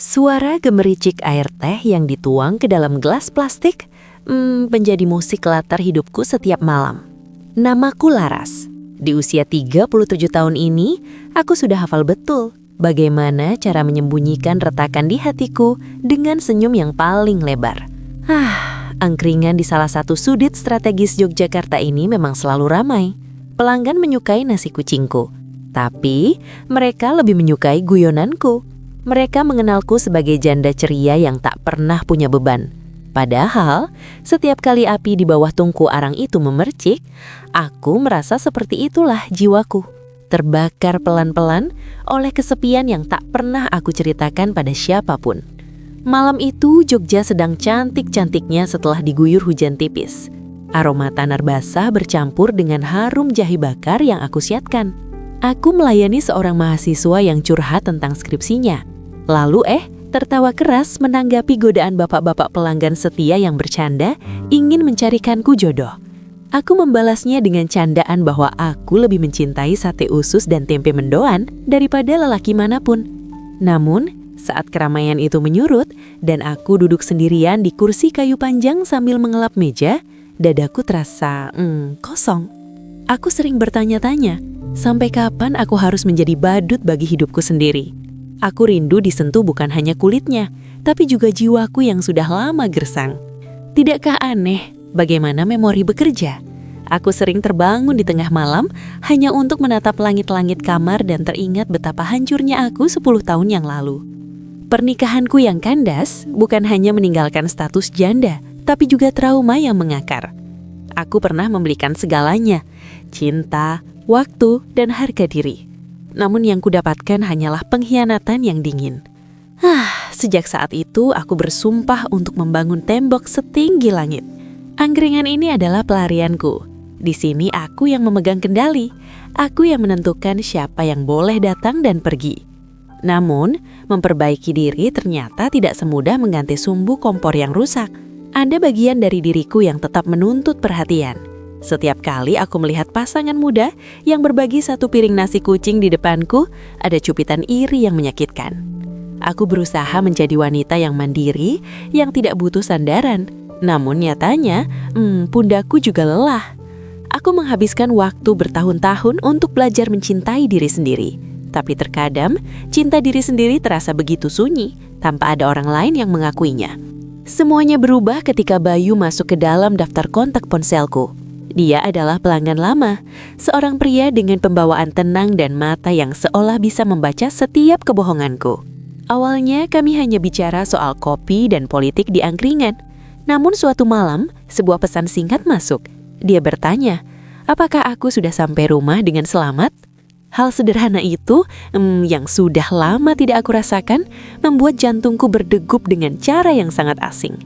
Suara gemericik air teh yang dituang ke dalam gelas plastik menjadi musik latar hidupku setiap malam. Namaku Laras. Di usia 37 tahun ini, aku sudah hafal betul bagaimana cara menyembunyikan retakan di hatiku dengan senyum yang paling lebar. Angkringan di salah satu sudut strategis Yogyakarta ini memang selalu ramai. Pelanggan menyukai nasi kucingku, tapi mereka lebih menyukai guyonanku. Mereka mengenalku sebagai janda ceria yang tak pernah punya beban. Padahal, setiap kali api di bawah tungku arang itu memercik, aku merasa seperti itulah jiwaku. Terbakar pelan-pelan oleh kesepian yang tak pernah aku ceritakan pada siapapun. Malam itu, Jogja sedang cantik-cantiknya setelah diguyur hujan tipis. Aroma tanar basah bercampur dengan harum jahe bakar yang aku siapkan. Aku melayani seorang mahasiswa yang curhat tentang skripsinya. Lalu tertawa keras menanggapi godaan bapak-bapak pelanggan setia yang bercanda ingin mencarikanku jodoh. Aku membalasnya dengan candaan bahwa aku lebih mencintai sate usus dan tempe mendoan daripada lelaki manapun. Namun, saat keramaian itu menyurut dan aku duduk sendirian di kursi kayu panjang sambil mengelap meja, dadaku terasa kosong. Aku sering bertanya-tanya, sampai kapan aku harus menjadi badut bagi hidupku sendiri? Aku rindu disentuh bukan hanya kulitnya, tapi juga jiwaku yang sudah lama gersang. Tidakkah aneh bagaimana memori bekerja? Aku sering terbangun di tengah malam hanya untuk menatap langit-langit kamar dan teringat betapa hancurnya aku 10 tahun yang lalu. Pernikahanku yang kandas bukan hanya meninggalkan status janda, tapi juga trauma yang mengakar. Aku pernah membelikan segalanya, cinta, waktu, dan harga diri. Namun yang kudapatkan hanyalah pengkhianatan yang dingin. Sejak saat itu aku bersumpah untuk membangun tembok setinggi langit. Angkringan ini adalah pelarianku. Di sini aku yang memegang kendali. Aku yang menentukan siapa yang boleh datang dan pergi. Namun, memperbaiki diri ternyata tidak semudah mengganti sumbu kompor yang rusak. Ada bagian dari diriku yang tetap menuntut perhatian. Setiap kali aku melihat pasangan muda yang berbagi satu piring nasi kucing di depanku, ada cupitan iri yang menyakitkan. Aku berusaha menjadi wanita yang mandiri, yang tidak butuh sandaran. Namun nyatanya, pundakku juga lelah. Aku menghabiskan waktu bertahun-tahun untuk belajar mencintai diri sendiri. Tapi terkadang, cinta diri sendiri terasa begitu sunyi, tanpa ada orang lain yang mengakuinya. Semuanya berubah ketika Bayu masuk ke dalam daftar kontak ponselku. Dia adalah pelanggan lama, seorang pria dengan pembawaan tenang dan mata yang seolah bisa membaca setiap kebohonganku. Awalnya kami hanya bicara soal kopi dan politik di angkringan. Namun suatu malam, sebuah pesan singkat masuk. Dia bertanya, apakah aku sudah sampai rumah dengan selamat? Hal sederhana itu, yang sudah lama tidak aku rasakan, membuat jantungku berdegup dengan cara yang sangat asing.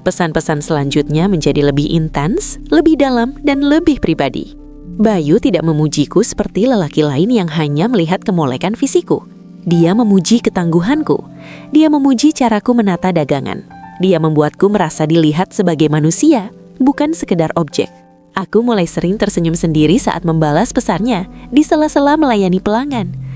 Pesan-pesan selanjutnya menjadi lebih intens, lebih dalam, dan lebih pribadi. Bayu tidak memujiku seperti lelaki lain yang hanya melihat kemolekan fisikku. Dia memuji ketangguhanku. Dia memuji caraku menata dagangan. Dia membuatku merasa dilihat sebagai manusia, bukan sekedar objek. Aku mulai sering tersenyum sendiri saat membalas pesannya di sela-sela melayani pelanggan.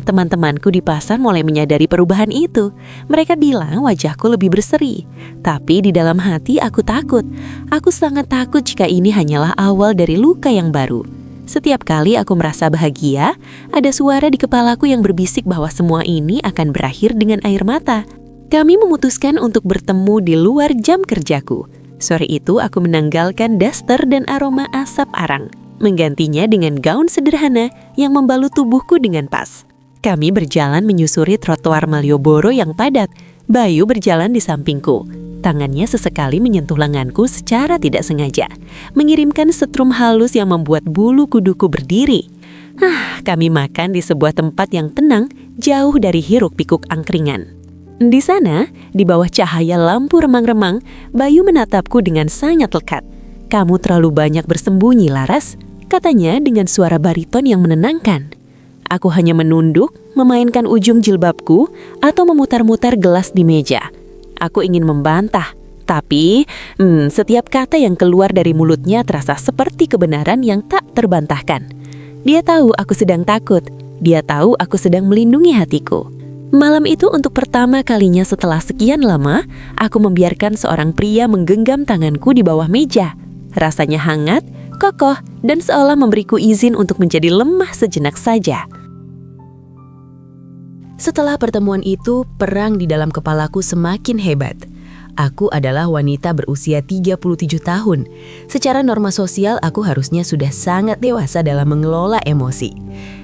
Teman-temanku di pasar mulai menyadari perubahan itu. Mereka bilang wajahku lebih berseri. Tapi di dalam hati aku takut. Aku sangat takut jika ini hanyalah awal dari luka yang baru. Setiap kali aku merasa bahagia, ada suara di kepalaku yang berbisik bahwa semua ini akan berakhir dengan air mata. Kami memutuskan untuk bertemu di luar jam kerjaku. Sore itu aku menanggalkan daster dan aroma asap arang, menggantinya dengan gaun sederhana yang membalut tubuhku dengan pas. Kami berjalan menyusuri trotoar Malioboro yang padat. Bayu berjalan di sampingku. Tangannya sesekali menyentuh lenganku secara tidak sengaja, mengirimkan setrum halus yang membuat bulu kuduku berdiri. Kami makan di sebuah tempat yang tenang, jauh dari hiruk-pikuk angkringan. Di sana, di bawah cahaya lampu remang-remang, Bayu menatapku dengan sangat lekat. "Kamu terlalu banyak bersembunyi, Laras," katanya dengan suara bariton yang menenangkan. Aku hanya menunduk, memainkan ujung jilbabku, atau memutar-mutar gelas di meja. Aku ingin membantah, tapi setiap kata yang keluar dari mulutnya terasa seperti kebenaran yang tak terbantahkan. Dia tahu aku sedang takut. Dia tahu aku sedang melindungi hatiku. Malam itu untuk pertama kalinya setelah sekian lama, aku membiarkan seorang pria menggenggam tanganku di bawah meja. Rasanya hangat, kokoh, dan seolah memberiku izin untuk menjadi lemah sejenak saja. Setelah pertemuan itu, perang di dalam kepalaku semakin hebat. Aku adalah wanita berusia 37 tahun. Secara norma sosial, aku harusnya sudah sangat dewasa dalam mengelola emosi.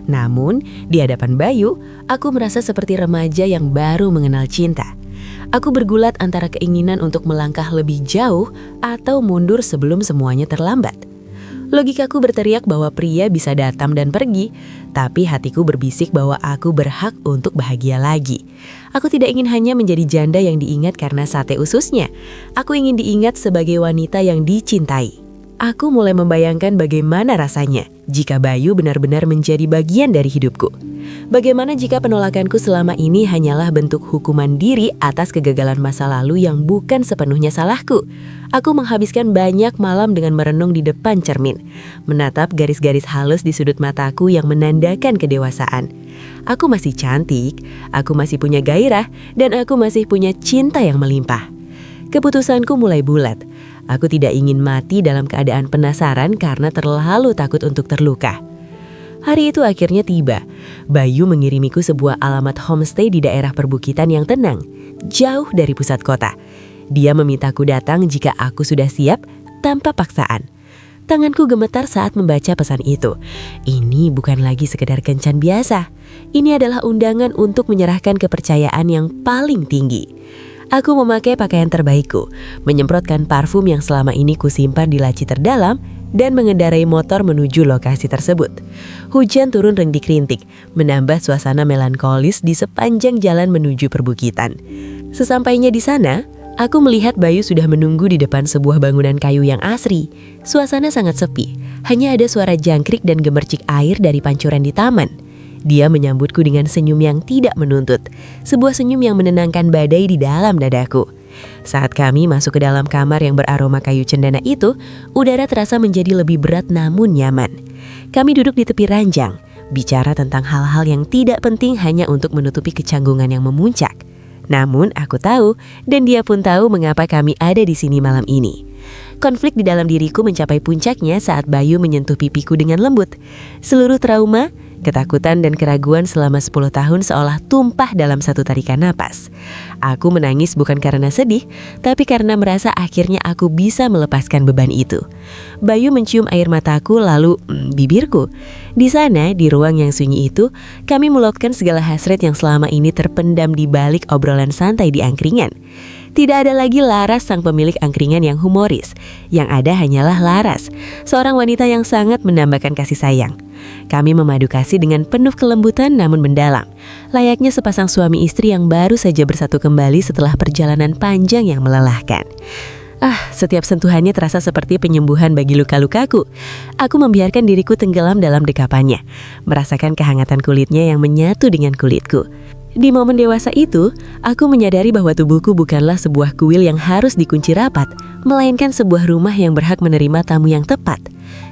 Namun, di hadapan Bayu, aku merasa seperti remaja yang baru mengenal cinta. Aku bergulat antara keinginan untuk melangkah lebih jauh atau mundur sebelum semuanya terlambat. Logikaku berteriak bahwa pria bisa datang dan pergi, tapi hatiku berbisik bahwa aku berhak untuk bahagia lagi. Aku tidak ingin hanya menjadi janda yang diingat karena sate ususnya. Aku ingin diingat sebagai wanita yang dicintai. Aku mulai membayangkan bagaimana rasanya jika Bayu benar-benar menjadi bagian dari hidupku. Bagaimana jika penolakanku selama ini hanyalah bentuk hukuman diri atas kegagalan masa lalu yang bukan sepenuhnya salahku. Aku menghabiskan banyak malam dengan merenung di depan cermin, menatap garis-garis halus di sudut mataku yang menandakan kedewasaan. Aku masih cantik, aku masih punya gairah, dan aku masih punya cinta yang melimpah. Keputusanku mulai bulat. Aku tidak ingin mati dalam keadaan penasaran karena terlalu takut untuk terluka. Hari itu akhirnya tiba. Bayu mengirimiku sebuah alamat homestay di daerah perbukitan yang tenang, jauh dari pusat kota. Dia memintaku datang jika aku sudah siap, tanpa paksaan. Tanganku gemetar saat membaca pesan itu. Ini bukan lagi sekedar kencan biasa. Ini adalah undangan untuk menyerahkan kepercayaan yang paling tinggi. Aku memakai pakaian terbaikku, menyemprotkan parfum yang selama ini kusimpan di laci terdalam, dan mengendarai motor menuju lokasi tersebut. Hujan turun rintik-rintik, menambah suasana melankolis di sepanjang jalan menuju perbukitan. Sesampainya di sana, aku melihat Bayu sudah menunggu di depan sebuah bangunan kayu yang asri. Suasana sangat sepi, hanya ada suara jangkrik dan gemercik air dari pancuran di taman. Dia menyambutku dengan senyum yang tidak menuntut, sebuah senyum yang menenangkan badai di dalam dadaku. Saat kami masuk ke dalam kamar yang beraroma kayu cendana itu, udara terasa menjadi lebih berat namun nyaman. Kami duduk di tepi ranjang, bicara tentang hal-hal yang tidak penting hanya untuk menutupi kecanggungan yang memuncak. Namun aku tahu, dan dia pun tahu mengapa kami ada di sini malam ini. Konflik di dalam diriku mencapai puncaknya saat Bayu menyentuh pipiku dengan lembut. Seluruh trauma, ketakutan dan keraguan selama 10 tahun seolah tumpah dalam satu tarikan napas. Aku menangis bukan karena sedih, tapi karena merasa akhirnya aku bisa melepaskan beban itu. Bayu mencium air mataku lalu bibirku. Di sana, di ruang yang sunyi itu, kami meluapkan segala hasrat yang selama ini terpendam di balik obrolan santai di angkringan. Tidak ada lagi Laras sang pemilik angkringan yang humoris. Yang ada hanyalah Laras, seorang wanita yang sangat menambahkan kasih sayang. Kami memadu kasih dengan penuh kelembutan namun mendalam, layaknya sepasang suami istri yang baru saja bersatu kembali setelah perjalanan panjang yang melelahkan. Setiap sentuhannya terasa seperti penyembuhan bagi luka-lukaku. Aku membiarkan diriku tenggelam dalam dekapannya, merasakan kehangatan kulitnya yang menyatu dengan kulitku. Di momen dewasa itu, aku menyadari bahwa tubuhku bukanlah sebuah kuil yang harus dikunci rapat, melainkan sebuah rumah yang berhak menerima tamu yang tepat.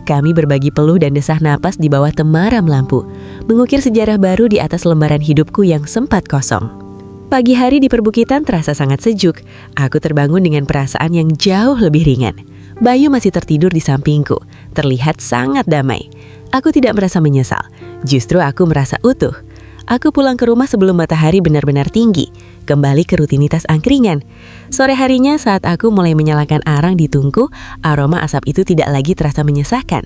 Kami berbagi peluh dan desah napas di bawah temaram lampu, mengukir sejarah baru di atas lembaran hidupku yang sempat kosong. Pagi hari di perbukitan terasa sangat sejuk. Aku terbangun dengan perasaan yang jauh lebih ringan. Bayu masih tertidur di sampingku, terlihat sangat damai. Aku tidak merasa menyesal, justru aku merasa utuh. Aku pulang ke rumah sebelum matahari benar-benar tinggi, kembali ke rutinitas angkringan. Sore harinya saat aku mulai menyalakan arang di tungku, aroma asap itu tidak lagi terasa menyesakkan.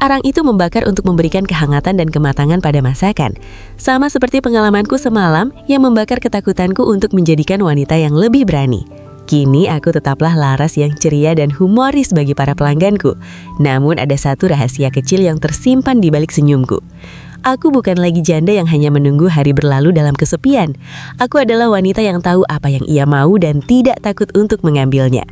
Arang itu membakar untuk memberikan kehangatan dan kematangan pada masakan. Sama seperti pengalamanku semalam yang membakar ketakutanku untuk menjadikan wanita yang lebih berani. Kini aku tetaplah Laras yang ceria dan humoris bagi para pelangganku. Namun ada satu rahasia kecil yang tersimpan di balik senyumku. Aku bukan lagi janda yang hanya menunggu hari berlalu dalam kesepian. Aku adalah wanita yang tahu apa yang ia mau dan tidak takut untuk mengambilnya.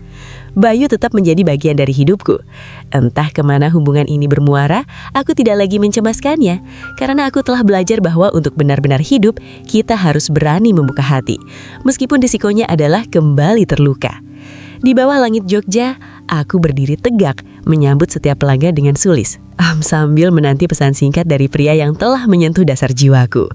Bayu tetap menjadi bagian dari hidupku. Entah kemana hubungan ini bermuara, aku tidak lagi mencemaskannya. Karena aku telah belajar bahwa untuk benar-benar hidup, kita harus berani membuka hati. Meskipun risikonya adalah kembali terluka. Di bawah langit Jogja, aku berdiri tegak, menyambut setiap pelanggan dengan sulis. Sambil menanti pesan singkat dari pria yang telah menyentuh dasar jiwaku.